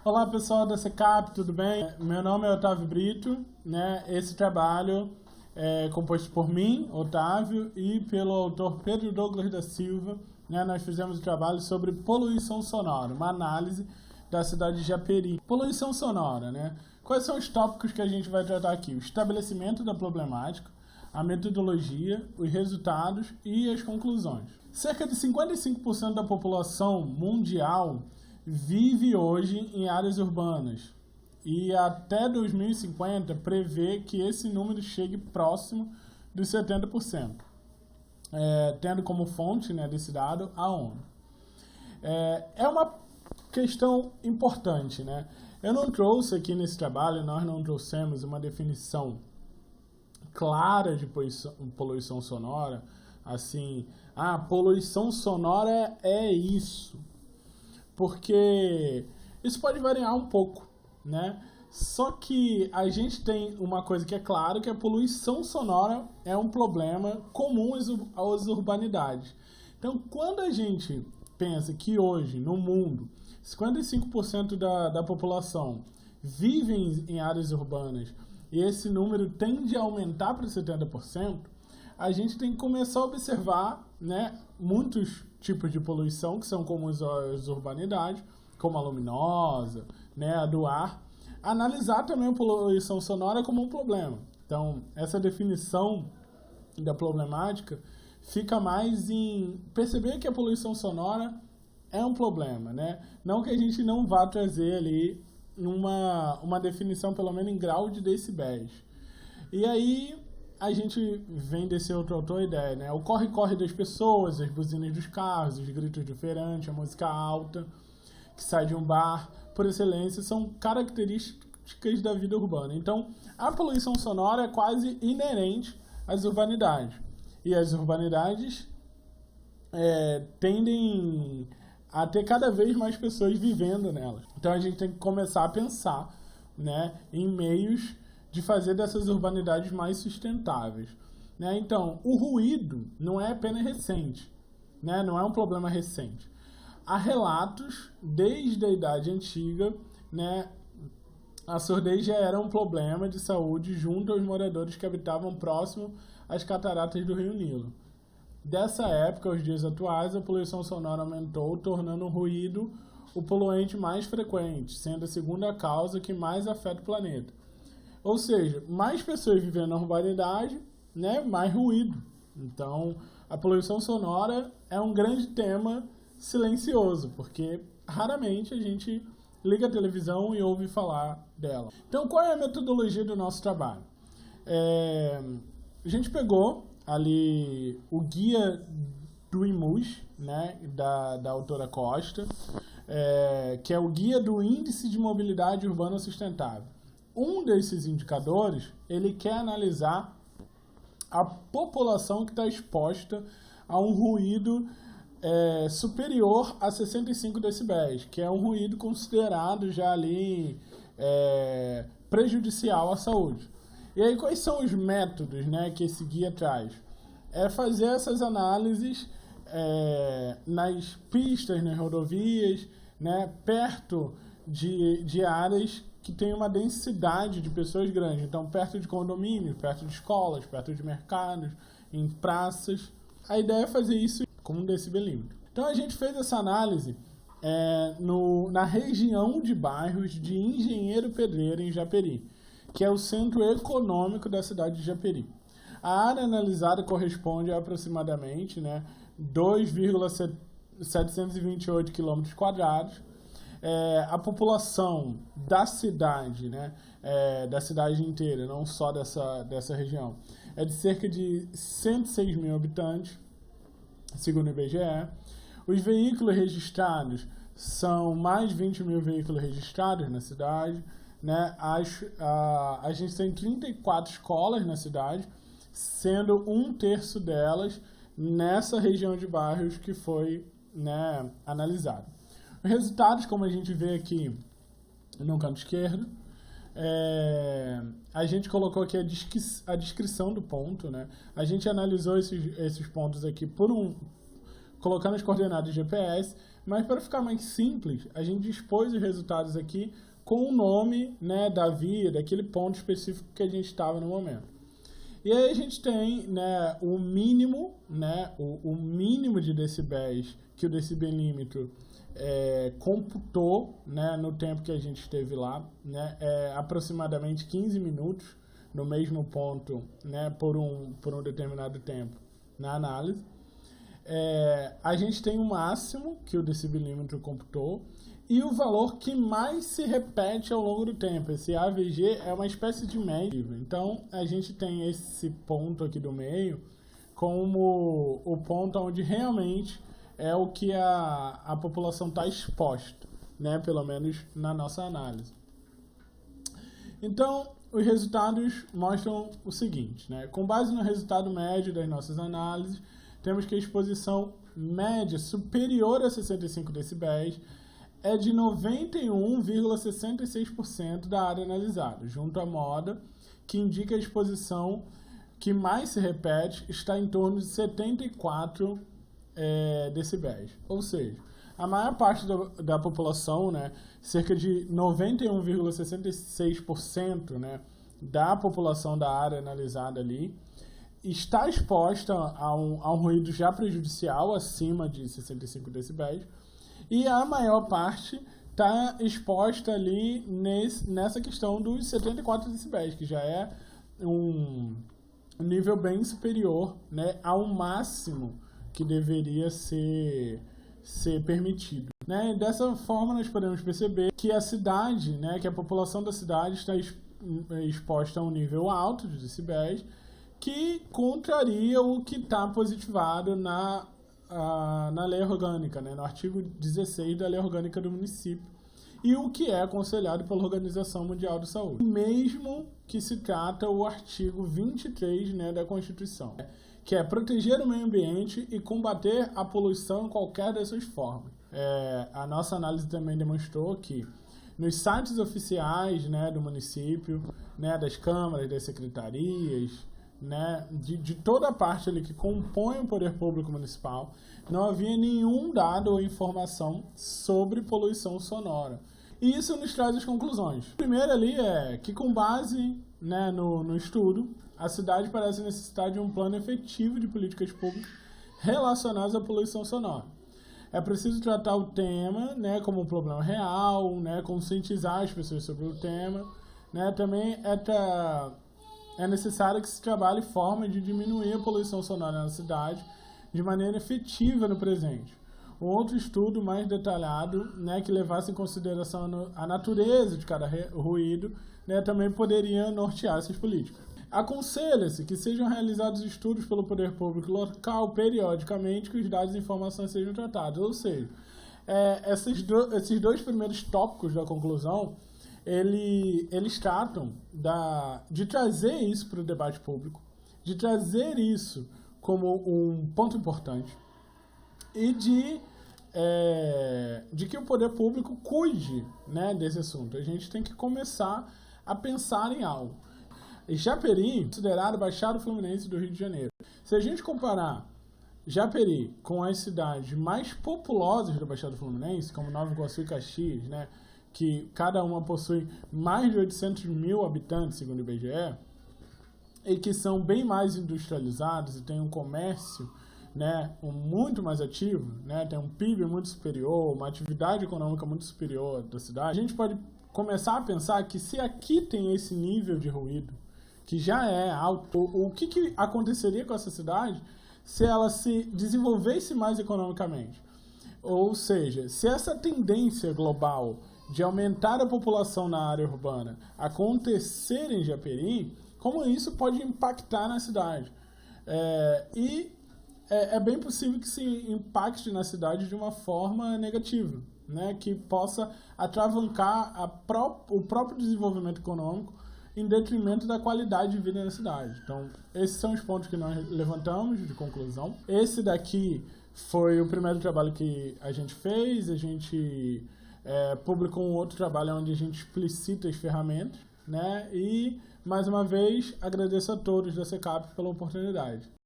Olá pessoal da Secap, tudo bem? Meu nome é Otávio Brito, né? Esse trabalho é composto por mim, Otávio, e pelo autor Pedro Douglas da Silva, né? Nós fizemos um trabalho sobre poluição sonora, uma análise da cidade de Japeri. Poluição sonora, né? Quais são os tópicos que a gente vai tratar aqui? O estabelecimento da problemática, a metodologia, os resultados e as conclusões. Cerca de 55% da população mundial vive hoje em áreas urbanas e até 2050 prevê que esse número chegue próximo dos 70%, tendo como fonte, né, desse dado a ONU. É uma questão importante, né? Eu não trouxe aqui nesse trabalho, nós não trouxemos uma definição clara de poluição sonora, assim, poluição sonora é isso. Porque isso pode variar um pouco, né? Só que a gente tem uma coisa que é claro, que a poluição sonora é um problema comum às urbanidades. Então, quando a gente pensa que hoje, no mundo, 55% da população vive em áreas urbanas e esse número tende a aumentar para 70%, a gente tem que começar a observar, né, muitos tipos de poluição que são comuns às urbanidades, como a luminosa, né, a do ar. Analisar também a poluição sonora como um problema. Então, essa definição da problemática fica mais em perceber que a poluição sonora é um problema, né? Não que a gente não vá trazer ali uma definição, pelo menos em grau de decibéis. E aí a gente vem desse outro autor a ideia, né? O corre-corre das pessoas, as buzinas dos carros, os gritos diferentes, a música alta que sai de um bar, por excelência, são características da vida urbana. Então, a poluição sonora é quase inerente às urbanidades. E as urbanidades tendem a ter cada vez mais pessoas vivendo nelas. Então, a gente tem que começar a pensar, né, em meios de fazer dessas urbanidades mais sustentáveis, né? Então, o ruído não é apenas recente, né? Não é um problema recente. Há relatos, desde a Idade Antiga, né? A surdez já era um problema de saúde junto aos moradores que habitavam próximo às cataratas do Rio Nilo. Dessa época aos dias atuais, a poluição sonora aumentou, tornando o ruído o poluente mais frequente, sendo a segunda causa que mais afeta o planeta. Ou seja, mais pessoas vivendo na urbanidade, né, mais ruído. Então, a poluição sonora é um grande tema silencioso, porque raramente a gente liga a televisão e ouve falar dela. Então, qual é a metodologia do nosso trabalho? A gente pegou ali o guia do IMUS, né, da autora Costa, que é o Guia do Índice de Mobilidade Urbana Sustentável. Um desses indicadores, ele quer analisar a população que está exposta a um ruído superior a 65 decibéis, que é um ruído considerado já ali prejudicial à saúde. E aí, quais são os métodos, né, que esse guia traz? É fazer essas análises nas pistas, nas rodovias, né, perto de áreas que tem uma densidade de pessoas grande. Então, perto de condomínios, perto de escolas, perto de mercados, em praças. A ideia é fazer isso com um decibelímetro. Então, a gente fez essa análise na região de bairros de Engenheiro Pedreira, em Japeri, que é o centro econômico da cidade de Japeri. A área analisada corresponde a aproximadamente, né, 2,728 km². A população da cidade, né, da cidade inteira, não só dessa região, é de cerca de 106 mil habitantes, segundo o IBGE. Os veículos registrados são mais de 20 mil veículos registrados na cidade, né? A gente tem 34 escolas na cidade, sendo 1/3 delas nessa região de bairros que foi, né, analisada. Os resultados, como a gente vê aqui no canto esquerdo, a gente colocou aqui a descrição do ponto, né? A gente analisou esses pontos aqui colocando as coordenadas GPS, mas para ficar mais simples, a gente dispôs os resultados aqui com o nome, né, da via, daquele ponto específico que a gente estava no momento. E aí a gente tem, né, o mínimo, né, o mínimo de decibéis que o decibelímetro computou, né, no tempo que a gente esteve lá, né, aproximadamente 15 minutos no mesmo ponto, né, por um determinado tempo na análise. A gente tem o máximo que o decibelímetro computou e o valor que mais se repete ao longo do tempo. Esse AVG é uma espécie de média. Então, a gente tem esse ponto aqui do meio como o ponto onde realmente é o que a população está exposta, né? Pelo menos na nossa análise. Então, os resultados mostram o seguinte, né? Com base no resultado médio das nossas análises, temos que a exposição média superior a 65 decibéis é de 91,66% da área analisada, junto à moda, que indica a exposição que mais se repete está em torno de 74 decibéis. Ou seja, a maior parte da população, né, cerca de 91,66%, né, da população da área analisada ali, está exposta a um ruído já prejudicial acima de 65 decibéis, e a maior parte está exposta ali nessa questão dos 74 decibéis, que já é um nível bem superior, né, ao máximo que deveria ser permitido. Né? E dessa forma, nós podemos perceber que a cidade, né, que a população da cidade está exposta a um nível alto de decibéis, que contraria o que está positivado na lei orgânica, né, no artigo 16 da lei orgânica do município, e o que é aconselhado pela Organização Mundial de Saúde, mesmo que se trata o artigo 23, né, da Constituição, que é proteger o meio ambiente e combater a poluição em qualquer das suas formas. A nossa análise também demonstrou que nos sites oficiais, né, do município, né, das câmaras, das secretarias, né, de toda a parte ali que compõe o poder público municipal, não havia nenhum dado ou informação sobre poluição sonora. E isso nos traz as conclusões. O primeiro ali é que, com base, né, no estudo, a cidade parece necessitar de um plano efetivo de políticas públicas relacionadas à poluição sonora. É preciso tratar o tema, né, como um problema real, né, conscientizar as pessoas sobre o tema, né, também é necessário que se trabalhe formas de diminuir a poluição sonora na cidade de maneira efetiva no presente. Um outro estudo mais detalhado, né, que levasse em consideração a natureza de cada ruído, né, também poderia nortear essas políticas. Aconselha-se que sejam realizados estudos pelo poder público local periodicamente, que os dados e informações sejam tratados. Ou seja, esses dois primeiros tópicos da conclusão, eles tratam de trazer isso para o debate público, de trazer isso como um ponto importante e de que o poder público cuide, né, desse assunto. A gente tem que começar a pensar em algo. Japeri, considerado Baixada Fluminense do Rio de Janeiro. Se a gente comparar Japeri com as cidades mais populosas da Baixada Fluminense, como Nova Iguaçu e Caxias, né, que cada uma possui mais de 800 mil habitantes, segundo o IBGE, e que são bem mais industrializados e têm um comércio, né, muito mais ativo, né, tem um PIB muito superior, uma atividade econômica muito superior da cidade, a gente pode começar a pensar que se aqui tem esse nível de ruído, que já é alto, o que aconteceria com essa cidade se ela se desenvolvesse mais economicamente? Ou seja, se essa tendência global de aumentar a população na área urbana acontecer em Japeri, como isso pode impactar na cidade? É bem possível que se impacte na cidade de uma forma negativa, né, que possa atravancar o próprio desenvolvimento econômico em detrimento da qualidade de vida na cidade. Então, esses são os pontos que nós levantamos de conclusão. Esse daqui foi o primeiro trabalho que a gente fez. A gente publicou um outro trabalho onde a gente explicita as ferramentas, né? E, mais uma vez, agradeço a todos da SECAP pela oportunidade.